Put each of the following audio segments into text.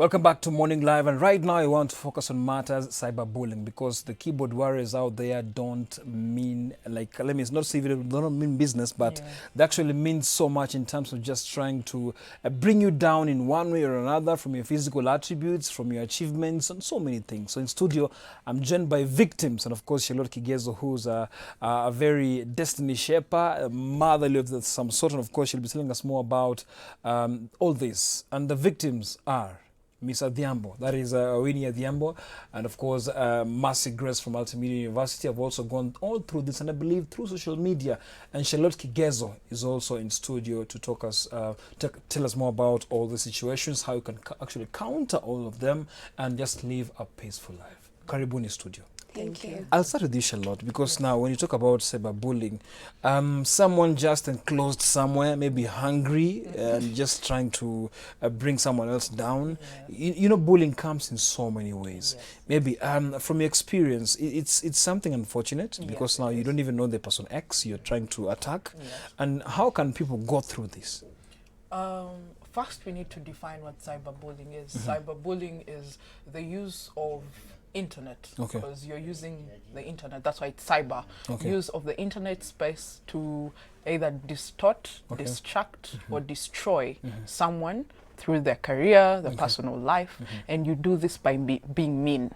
Welcome back to Morning Live, and right now I want to focus on matters cyberbullying, because the keyboard warriors out there don't mean, like, let me not say they don't mean business, but they actually mean so much in terms of just trying to bring you down in one way or another, from your physical attributes, from your achievements, and so many things. So in studio, I'm joined by victims, and of course Charlotte Kigezo, who's a very destiny shaper, a motherly of some sort, and of course she'll be telling us more about all this. And the victims are Miss Adhiambo, that is Winnie Adhiambo, and of course Mercy Grace from Multimedia University. Have also gone all through this, and I believe through social media. And Charlotte Kigezo is also in studio to tell us more about all the situations, how you can actually counter all of them, and just live a peaceful life. Karibuni studio. Thank you. I'll start with you, Charlotte, because now when you talk about cyberbullying, someone just enclosed somewhere, maybe hungry, and just trying to bring someone else down. You know, bullying comes in so many ways. Maybe from your experience, it's something unfortunate, because now you don't even know the person X you're trying to attack. And how can people go through this? First, we need to define what cyberbullying is. Cyberbullying is the use of internet, because you're using the internet. That's why it's cyber. Use of the internet space to either distort, distract, or destroy someone through their career, their personal life, and you do this by being mean.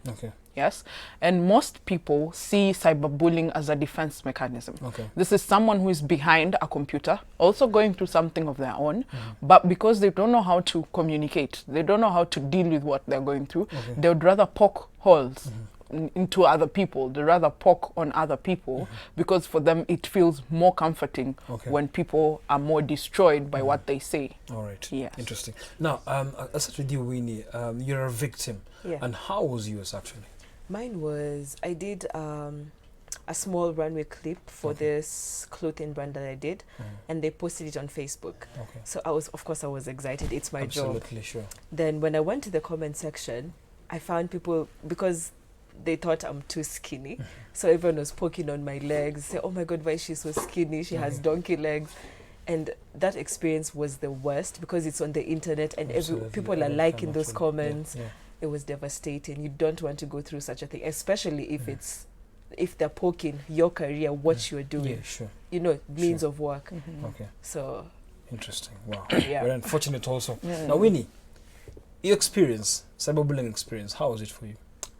Yes, and most people see cyberbullying as a defense mechanism. This is someone who is behind a computer, also going through something of their own, but because they don't know how to communicate, they don't know how to deal with what they're going through, they would rather poke holes into other people. They rather poke on other people, because for them it feels more comforting when people are more destroyed by what they say. All right. Yes. Interesting. Now, I'll start with you, Winnie. You're a victim. And how was yours actually? Mine was, I did a small runway clip for this clothing brand that I did, and they posted it on Facebook. So I was excited. It's my job. Absolutely, sure. Then when I went to the comment section, I found people, because they thought I'm too skinny, so everyone was poking on my legs, say, oh my God, why is she so skinny? She has donkey legs. And that experience was the worst, because it's on the internet and people are liking those comments. It was devastating. You don't want to go through such a thing, especially if they're poking your career, what you're doing. You know, means of work. So interesting. Wow. Very unfortunate also. Now, Winnie, your experience, cyberbullying experience, how was it for you?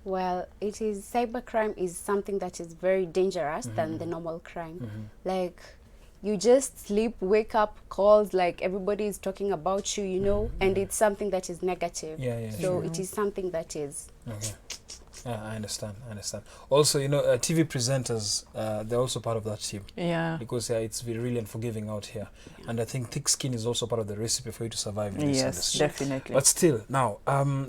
Well, cybercrime is something that is very dangerous than the normal crime. Like, you just sleep, wake up, calls, like everybody is talking about you, you know, and it's something that is negative. So it is something that is... I understand. Also, you know, TV presenters, they're also part of that team. Because it's really unforgiving out here. And I think thick skin is also part of the recipe for you to survive in this industry. Definitely. But still, now,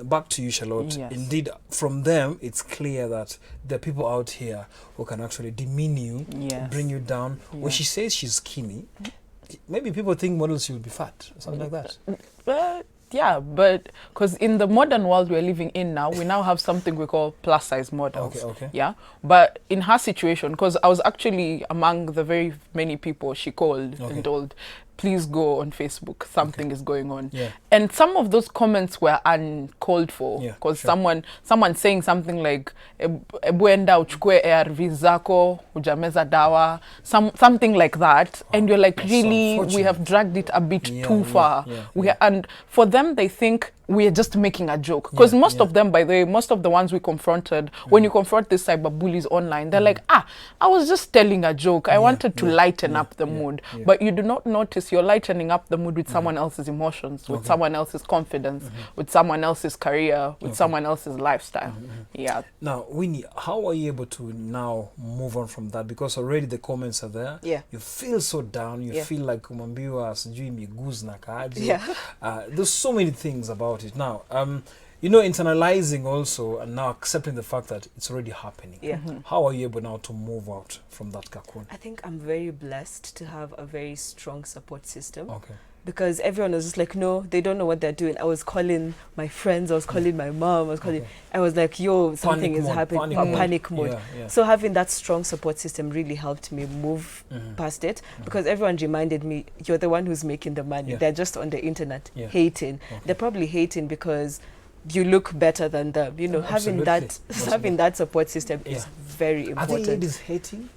back to you, Charlotte. Indeed, from them, it's clear that there are people out here who can actually demean you, bring you down. When she says she's skinny, maybe people think models she would be fat, or something like that. Yeah, but because in the modern world we're living in now, we now have something we call plus size models. Yeah, but in her situation, because I was actually among the very many people she called and told, please go on Facebook, something is going on. And some of those comments were uncalled for, because someone saying something like ebuenda uchukue ARV zako hujameza dawa, something like that, and you're like, really, we have dragged it a bit too far. And for them, they think we are just making a joke, because most of them, by the way, most of the ones we confronted, when you confront these cyberbullies online, they're like, I was just telling a joke. I wanted to lighten up the mood. But you do not notice you're lightening up the mood with someone else's emotions, with someone else's confidence, with someone else's career, with someone else's lifestyle. Now, Winnie, how are you able to now move on from that? Because already the comments are there. You feel so down. You feel like umambiwa sijui miguzi na kaji. There's so many things about it now. You know, internalizing also, and now accepting the fact that it's already happening. How are you able now to move out from that cocoon? I think I'm very blessed to have a very strong support system. Because everyone was just like, no, they don't know what they're doing. I was calling my friends, I was calling my mom, I was like, yo, something is happening, panic mode. So having that strong support system really helped me move past it, because everyone reminded me, you're the one who's making the money. They're just on the internet hating. They're probably hating because you look better than them. You know, having Absolutely. having that support system Yeah. is very Are important. they ladies hating?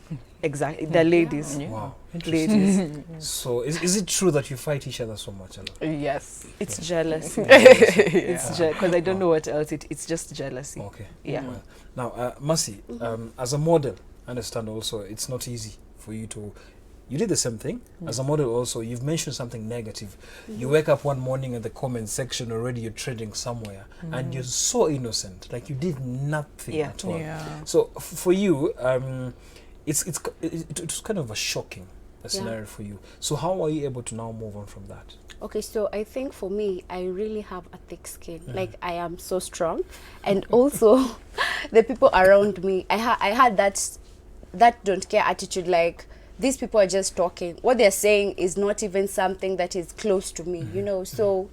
Exactly, the ladies. Yeah. Wow. Ladies. So is it true that you fight each other so much? Yes. It's jealousy. Yeah. It's because I don't know what else. It's just jealousy. Okay. Yeah. Well, now, Mercy, as a model, I understand also it's not easy for you to. You did the same thing. As a model also, you've mentioned something negative. You wake up one morning in the comment section already you're trending somewhere and you're so innocent, like you did nothing at all. Yeah. So for you, it was kind of a shocking scenario for you. So how are you able to now move on from that? Okay, so I think for me, I really have a thick skin. Like, I am so strong. And also, the people around me, I had that don't care attitude, like, these people are just talking. What they're saying is not even something that is close to me, you know? So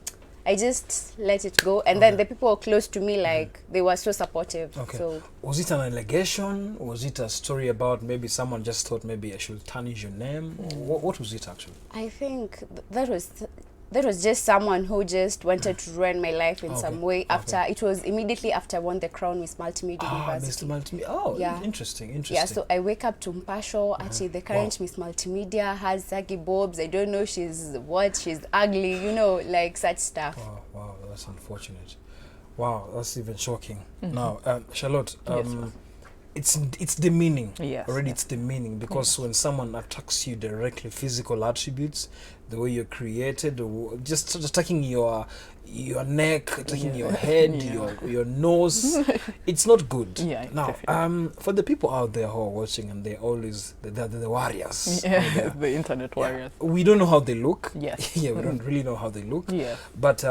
I just let it go. And then the people close to me, like, they were so supportive. Okay. So Was it an allegation? Was it a story about maybe someone just thought maybe I should tarnish your name? What was it actually? I think that was just someone who just wanted to ruin my life in some way. After it was immediately after I won the crown Miss Multimedia University. Mr. Multimedia. Oh, Yeah. interesting. Yeah, so I wake up to Mpasho. Actually, the current Miss Multimedia has saggy bobs. I don't know she's ugly, you know, like such stuff. Wow, that's unfortunate. Wow, that's even shocking. Now, Charlotte, it's demeaning. Yes, Already yes. it's demeaning because when someone attacks you directly, physical attributes, the way you're created, or just attacking your neck, attacking your head, your nose, it's not good. Yeah, now, definitely. for the people out there who are watching and they're always the warriors. out Yeah, there, the internet warriors. we don't know how they look. Yes. Yeah, we don't really know how they look. Yeah. But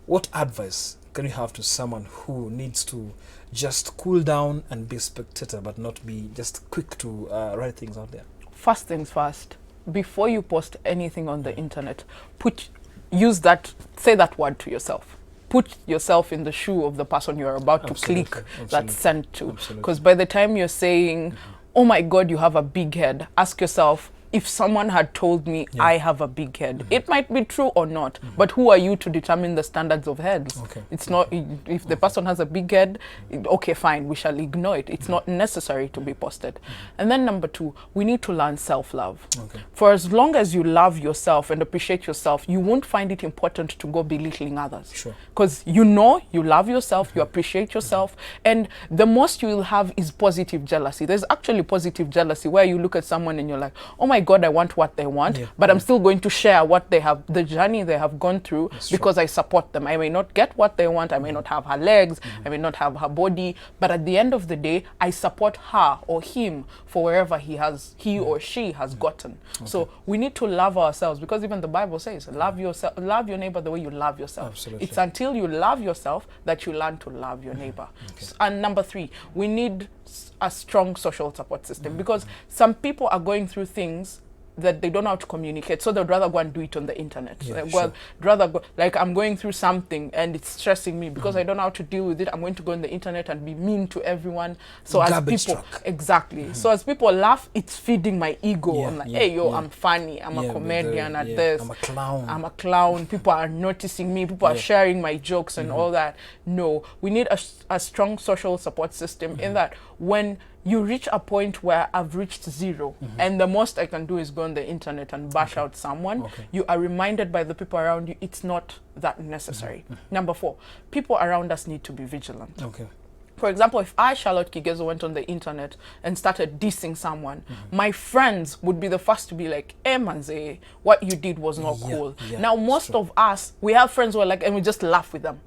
what advice can you have to someone who needs to just cool down and be a spectator, but not be just quick to write things out there? First things first, before you post anything on the internet, say that word to yourself. Put yourself in the shoe of the person you're about to click that send to. Because by the time you're saying, oh my God, you have a big head, ask yourself, if someone had told me I have a big head, it might be true or not, but who are you to determine the standards of heads? It's not, if the person has a big head, okay, fine, we shall ignore it. It's not necessary to be posted. And then number two, we need to learn self-love. For as long as you love yourself and appreciate yourself, you won't find it important to go belittling others. Because you know you love yourself, you appreciate yourself, and the most you will have is positive jealousy. There's actually positive jealousy where you look at someone and you're like, oh my God, I want what they want, but I'm still going to share what they have, the journey they have gone through, because I support them. I may not get what they want, I may not have her legs, I may not have her body, but at the end of the day, I support her or him for wherever he or she has gotten. So we need to love ourselves, because even the Bible says, love yourself, love your neighbor the way you love yourself. Absolutely. It's until you love yourself that you learn to love your neighbor. And number three, we need a strong social support system, because some people are going through things that they don't know how to communicate, so they'd rather go and do it on the internet. Like I'm going through something and it's stressing me because I don't know how to deal with it. I'm going to go on the internet and be mean to everyone. So as people, so as people laugh, it's feeding my ego. I'm like, hey, I'm funny. I'm a comedian at this. I'm a clown. People are noticing me. People are sharing my jokes and all that. No, we need a strong social support system in that when you reach a point where I've reached zero and the most I can do is go on the internet and bash out someone, you are reminded by the people around you it's not that necessary. Number four, people around us need to be vigilant. For example, if I, Charlotte Kigezo, went on the internet and started dissing someone, my friends would be the first to be like, hey manze, what you did was not cool. Now most of us, we have friends who are like, and we just laugh with them.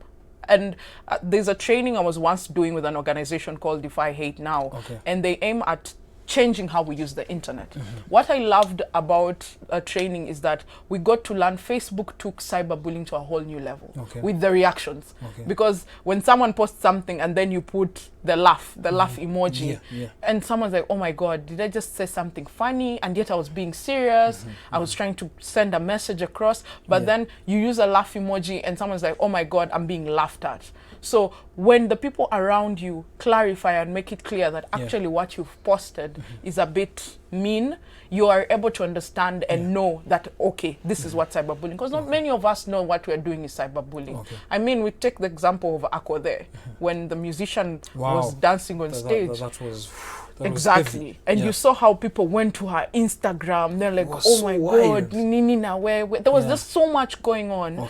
And there's a training I was once doing with an organization called Defy Hate Now, and they aim at changing how we use the internet. What I loved about training is that we got to learn Facebook took cyberbullying to a whole new level with the reactions. Because when someone posts something and then you put the laugh emoji, and someone's like, oh my God, did I just say something funny? And yet I was being serious. I was trying to send a message across, but then you use a laugh emoji and someone's like, oh my God, I'm being laughed at. So when the people around you clarify and make it clear that actually what you've posted is a bit mean, you are able to understand and know that, okay, this is what cyberbullying, because not many of us know what we're doing is cyberbullying. I mean, we take the example of Ako there, when the musician was dancing on stage. That was exactly. And you saw how people went to her Instagram. They're like, oh my God, Nina, where? There was just so much going on.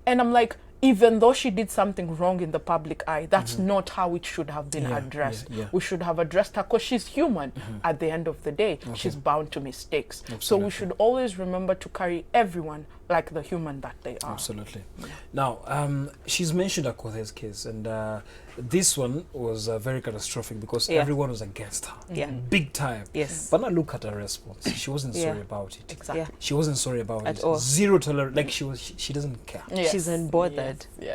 And I'm like, even though she did something wrong in the public eye, that's not how it should have been addressed. We should have addressed her because she's human. At the end of the day, she's bound to mistakes. So we should always remember to carry everyone like the human that they are. Absolutely. Now, she's mentioned Akothe's case, and this one was very catastrophic because everyone was against her. Big time. But now look at her response. She wasn't sorry about it. Exactly. She wasn't sorry about At it. all. Zero tolerance. Like she doesn't care. She's unbothered.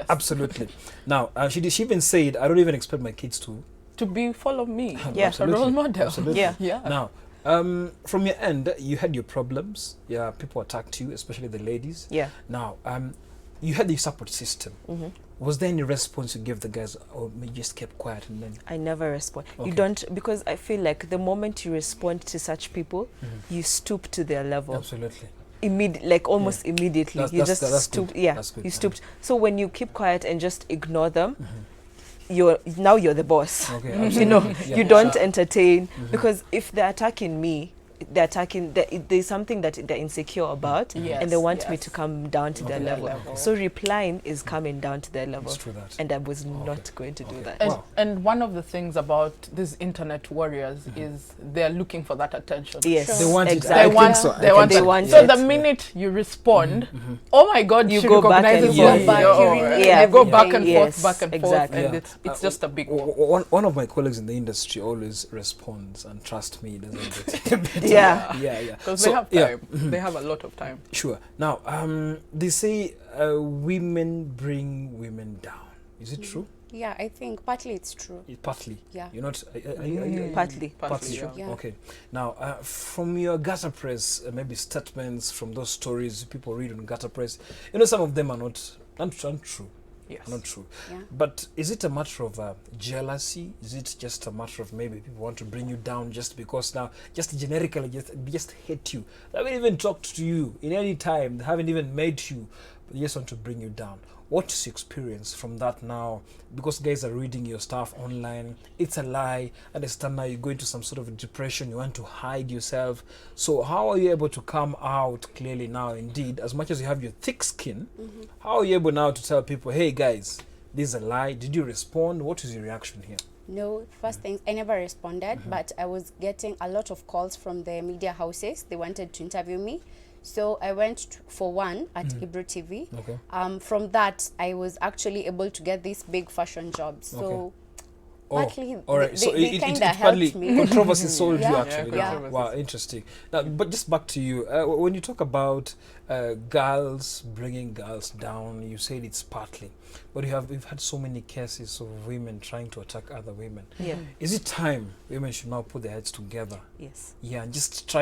Absolutely. Now, she even said, I don't even expect my kids to be follow me. A role model. Absolutely. Yeah. Now, from your end, you had your problems. People attacked you, especially the ladies. Now, you had the support system. Was there any response you gave the guys, or you just kept quiet and then? I never respond. You don't, because I feel like the moment you respond to such people, you stoop to their level. Absolutely. Almost immediately. You just stoop. You stooped. So when you keep quiet and just ignore them, you're the boss. You know, you don't entertain, because if they're attacking me, there's something that they're insecure about, and they want me to come down to their level. So replying is coming down to their level, and I was not going to do that. And one of the things about these internet warriors is they're looking for that attention. Yes, they want exactly. They want it. So the minute you respond, oh my God, you she go back and recognizes forth. you go back and Yes, forth, and it's just a big one. One of my colleagues in the industry always responds, and trust me, doesn't get because they have time. They have a lot of time. Sure. Now, they say women bring women down. Is it true? Yeah, I think partly it's true. Partly. Yeah. You're not. Partly. Yeah. Okay. Now, from your gutter press, maybe statements from those stories people read on gutter press, some of them are not untrue. Not true. But is it a matter of jealousy? Is it just a matter of maybe people want to bring you down just because now, just generically, just hate you? They haven't even talked to you in any time. They haven't even met you, but they just want to bring you down. What's your experience from that now? Because guys are reading your stuff online. It's a lie. I understand now you go into some sort of depression. You want to hide yourself. So how are you able to come out clearly now? Indeed, as much as you have your thick skin, how are you able now to tell people, hey guys, this is a lie? Did you respond? What is your reaction here? No, first things, I never responded, but I was getting a lot of calls from the media houses. They wanted to interview me. So I went for one at Ibro TV. From that, I was actually able to get these big fashion jobs. So partly, they kind of helped me. Controversy sold you actually. Yeah. Wow, interesting. Now, but just back to you. When you talk about girls bringing girls down, you said it's partly. But we've had so many cases of women trying to attack other women. Is it time women should now put their heads together? Yes. And just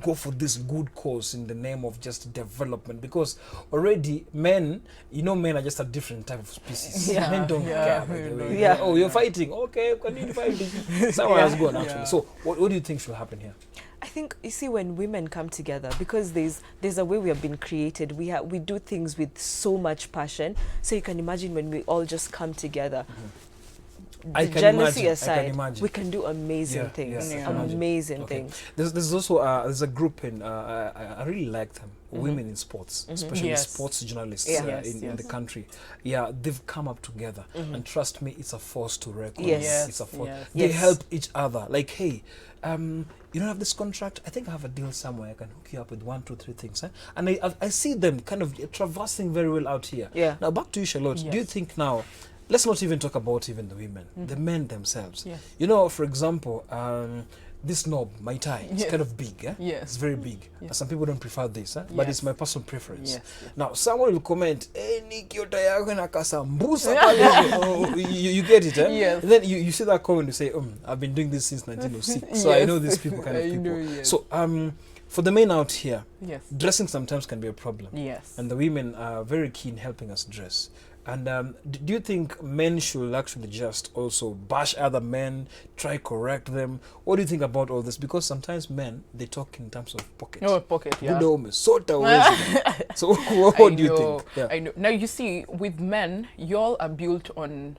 go for this good cause in the name of just development? Because already men are just a different type of species. Men don't care. By the way. Oh, you're fighting. Okay, continue fighting. Someone has gone actually. So what do you think should happen here? I think, you see, when women come together, because there's a way we have been created, we do things with so much passion. So you can imagine when we all just come together, jealousy aside, we can do amazing things. Amazing things. There's also there's a group in I really like them. Women in sports, especially sports journalists in the country. They've come up together, and trust me, it's a force to reckon. It's a force. They help each other. Like, hey, you don't have this contract? I think I have a deal somewhere. I can hook you up with 1, 2, 3 things. And I see them kind of traversing very well out here. Now, back to you, Charlotte. Do you think now, let's not even talk about even the women, the men themselves. For example, this knob, my tie, it's kind of big. It's very big. Some people don't prefer this, but it's my personal preference. Now, someone will comment, hey, Nick, your tie you get it, And then you see that comment, you say, I've been doing this since 1906, so I know these people kind of people. So, for the men out here, dressing sometimes can be a problem. And the women are very keen helping us dress. And do you think men should actually just also bash other men, try correct them? What do you think about all this? Because sometimes men, they talk in terms of pocket. Oh, pocket, yeah. So what do you think? Yeah. I know. Now, you see, with men, y'all are built on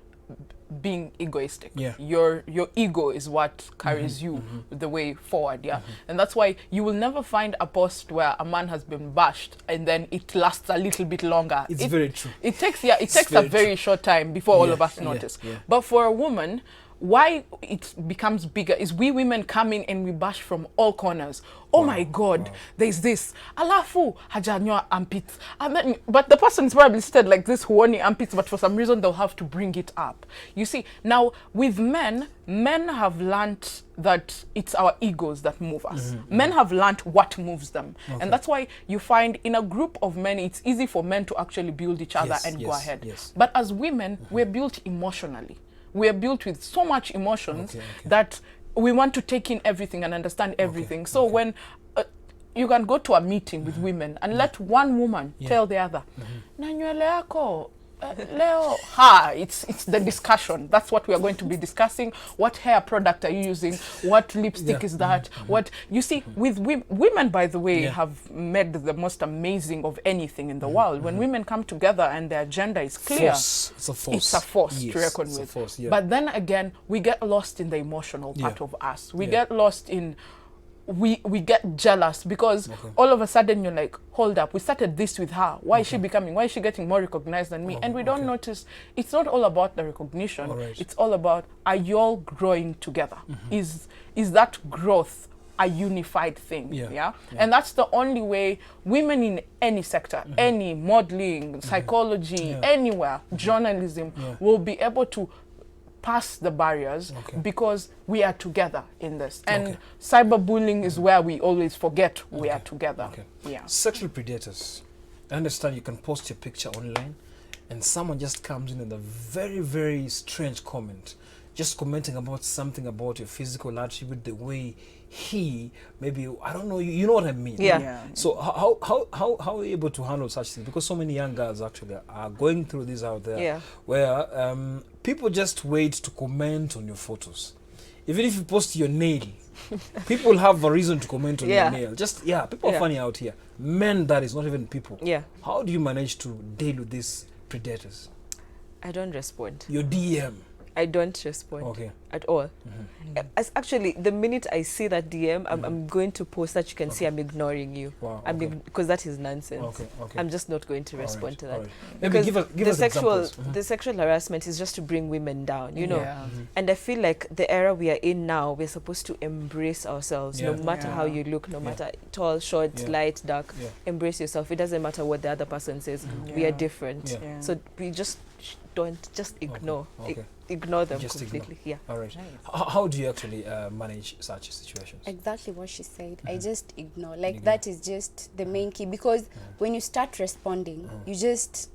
being egoistic. Yeah. Your ego is what carries you the way forward, yeah. And that's why you will never find a post where a man has been bashed and then it lasts a little bit longer. It's very true. It takes a very short time before all of us notice. Yeah. But for a woman, why it becomes bigger is we women come in and we bash from all corners. Oh my God, there's this. Alafu hajanywa armpits. And then, but the person is probably said like this huoni armpits, but for some reason they'll have to bring it up. You see, now with men have learnt that it's our egos that move us. Men have learnt what moves them. And that's why you find in a group of men, it's easy for men to actually build each other and go ahead. Yes. But as women, we're built emotionally. We are built with so much emotions that we want to take in everything and understand everything. So when you can go to a meeting with women and let one woman tell the other, na nywele yako leo, it's the discussion. That's what we are going to be discussing. What hair product are you using? What lipstick is that? What you see with women, by the way, have made the most amazing of anything in the world. When women come together and their agenda is clear, it's a force. It's a force to reckon with. Force, But then again, we get lost in the emotional part of us. We get lost in we get jealous because all of a sudden you're like, hold up, we started this with her. Why is she becoming? Why is she getting more recognized than me? And we don't notice. It's not all about the recognition. It's all about, are you all growing together? Is that growth a unified thing? Yeah. And that's the only way women in any sector, any modeling, psychology, anywhere, journalism, will be able to pass the barriers because we are together in this. And cyberbullying is where we always forget we are together. Yeah. Sexual predators. I understand you can post your picture online and someone just comes in with a very, very strange comment, just commenting about something about your physical attribute, the way he maybe, I don't know, you know what I mean. So how are you able to handle such things? Because so many young girls actually are going through this out there where people just wait to comment on your photos. Even if you post your nail, people have a reason to comment on your nail. Just people are funny out here. Men, that is not even people. How do you manage to deal with these predators? I don't respond. Your DM. I don't respond at all. As actually, the minute I see that DM, I'm going to post that you can see I'm ignoring you. Because that is nonsense. I'm just not going to respond to that. Maybe Because give us examples. the sexual harassment is just to bring women down, you know. And I feel like the era we are in now, we're supposed to embrace ourselves, no matter how you look, no matter tall, short, light, dark. Embrace yourself. It doesn't matter what the other person says. We are different. So we just just ignore. Ignore them just completely. Ignore. All right. How do you actually manage such situations? Exactly what she said. I just ignore. Like that is just the main key, because when you start responding, you just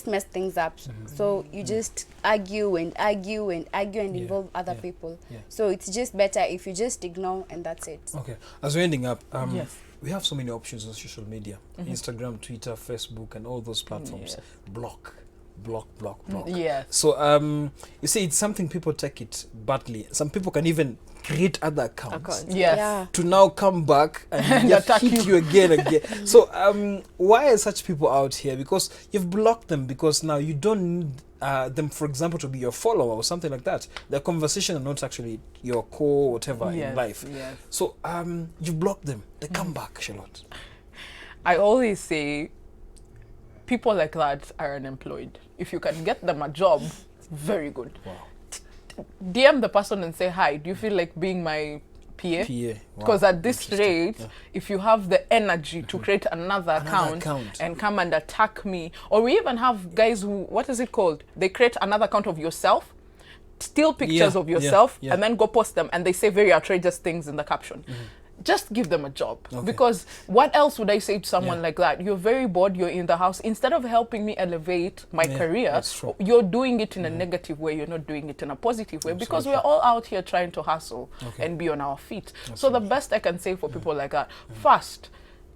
mess things up. So you just argue and involve other people. So it's just better if you just ignore and that's it. Okay. As we're ending up, we have so many options on social media: Instagram, Twitter, Facebook, and all those platforms. Block. So you see, it's something people take it badly. Some people can even create other accounts to now come back and just hit you again. So why are such people out here? Because you've blocked them, because now you don't need them, for example, to be your follower or something like that. Their conversation are not actually your core whatever in life. So you block them, they come back, Charlotte. I always say people like that are unemployed. If you can get them a job, very good. DM the person and say, hi, do you feel like being my PA? Because at this rate, if you have the energy to create another account and come and attack me, or we even have guys who, what is it called? They create another account of yourself, steal pictures of yourself, and then go post them, and they say very outrageous things in the caption. Just give them a job. Because what else would I say to someone like that? You're very bored, you're in the house. Instead of helping me elevate my career, you're doing it in a negative way. You're not doing it in a positive way. Because we're all out here trying to hustle and be on our feet. So the best I can say for people like that, first,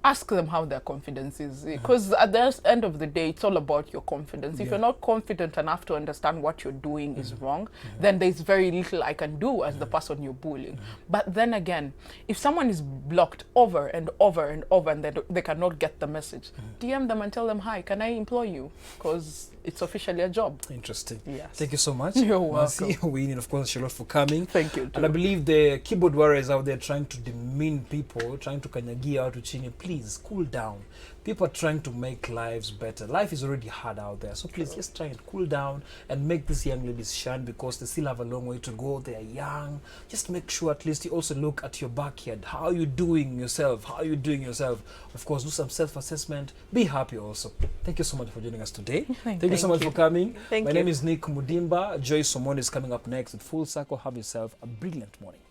ask them how their confidence is, because at the end of the day, it's all about your confidence. If you're not confident enough to understand what you're doing is wrong, then there's very little I can do as the person you're bullying. But then again, if someone is blocked over and over and over and they cannot get the message, DM them and tell them, hi, can I employ you? Because it's officially a job. Interesting. Yes. Thank you so much. You're Mercy. welcome. We need, of course, Charlotte for coming. Thank you. And I believe the keyboard warriors out there trying to demean people, trying to kanyagia out to chini, please cool down. People are trying to make lives better. Life is already hard out there. So please just try and cool down and make these young ladies shine, because they still have a long way to go. They are young. Just make sure at least you also look at your backyard. How are you doing yourself? How are you doing yourself? Of course, do some self-assessment. Be happy also. Thank you so much for joining us today. Thank you so much for coming. My name is Nick Mudimba. Joyce Somoni is coming up next with Full Circle. Have yourself a brilliant morning.